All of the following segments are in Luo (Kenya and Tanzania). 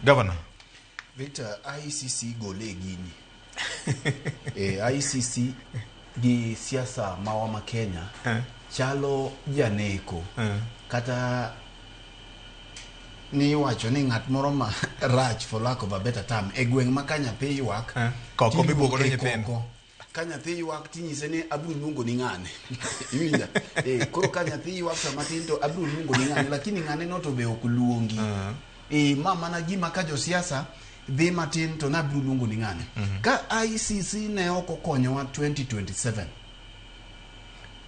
Governor Victor, ICC gole gini. ICC gi siasa mawa Kenya chalo janeko kata ni wacho ni ng'at moro ma rach, for lack of a better term, e gweng' ma ka nyathi ywak koko mibuogo ne nyithindo. Ka nyathi ywak tinyise ni abiro luongo ni ng'ane. Iwinja? Koro ka nyathi ywak sama tin to abiro luongo ni ng'ane, lakini ng'ane no to be ok luongi. Ma mana gima ka josiasa dhi matin to nabiro luongo ni ng'ane. Ka ICC ne ok okonyowa 2027,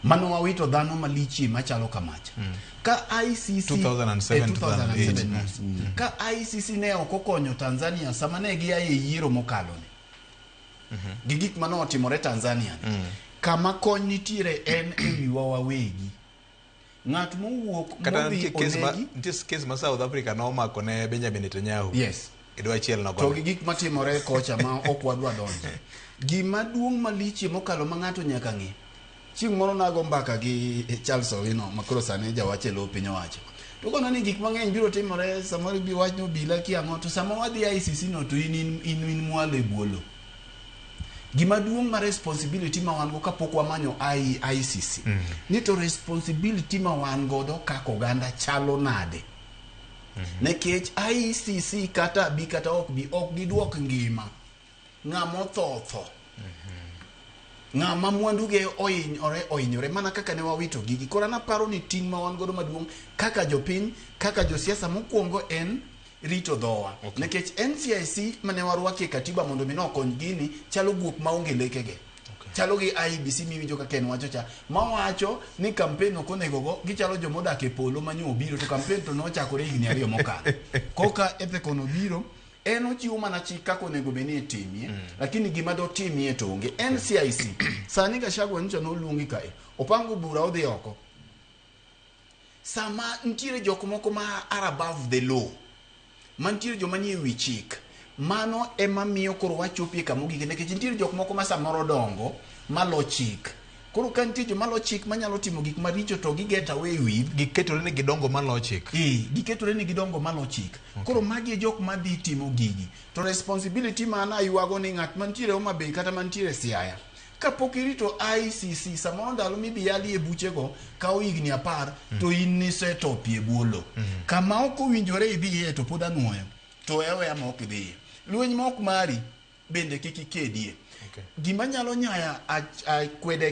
mano wawito dhano malichi machalo kamacha. Ka ICC 2007 ka ICC ne ok okonyo Tanzania sama ne gia e yiero mokalo ni. Gigik mano otimore Tanzania. Kama kony nitiere en e wiwa wawegi. Ng'at mowuok modhi onegi. Case ma South Africa no mako ne Benjamin Netanyahu. Yes. Edwa chiel no go. To gigik matimore kocha ma ok wadwa donje. Gima duong' malichi mokalo ma ng'ato nyaka ng'e. Chieng' moro nago mbaka gi Charles Owino makoro sane jawache lo piny owacho. To kono ni gik mang'eny biro timore, samoro bi wach no bila ki ang'o, to sama wadhi ICC no to in mwale buolo. Gima duong' ma responsibility ma wan go kapok wamanyo ICC. Ni to responsibility ma wan godo kako oganda chalo nade. Nekech ICC kata bi kata ok giduok ngima ng'ama otho. Ng'ama mwanduge ohinyore mana kaka ne wawito gigi. Kora naparo ni ting' ma wan godo maduong' kaka jopiny, kaka josiasa mokwongo en rito dhowa. Nekech NCIC mane warwake katiba mondo mi nokony gini chalo guok maonge lekege. Chalo gi IBC miwinjo kaka en wacho cha. Mawacho ni campaign ok onego go, gichalo jomodak e polo manyo obiro, to campaign to nochakore higni 2 mokalo. Koka Ethekon obiro, en ochiwo mana chik kako onego beni itimie, lakini gima do timie to onge. NCIC sani Gachagua nyicho no luongi kae, opango bura odhi oko. Sama ntiere jok moko ma are above the law, mantiere joma nie wi chik, mano ema miyo koro wachopie kamogik, nikech ntiere jok moko ma samoro dongo malo chik. Koro ka nitie joma lo chik manyalo timo gik maricho to gi get away with, giketore ni gidongo malo chik. Giketore ni gidongo malo chik. Koro magi jok ma dhi timo gigi. To responsibility mana aywago ni ng'at mantiere Homa Bay kata mantiere Siaya. Kapok irito ICC samoro ndalo mibiyali e buchego kao higni 10 to in nisetopie buolo. Kama ok owinjore idhiye to pod anuoyo. To ewe ama ok idhiye. Lweny ma ok mari bende kik ikedie. Gima nyalo nyaya kwede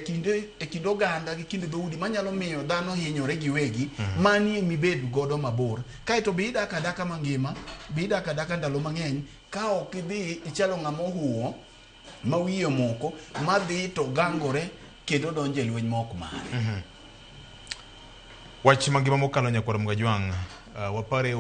e kind oganda gi kind dhoudi manyalo miyo dhano hinyore gi wegi, mani mibed godo mabor. Kaeto be idak adaka mangima, be idak adaka ndalo mang'eny, ka ok idhi ichalo ng'ama ohuo, ma wiye moko, ma dhi to gangore kendo donje lweny ma ok mare. Wach mangima mokalo nyakwar Mgajwang', wapare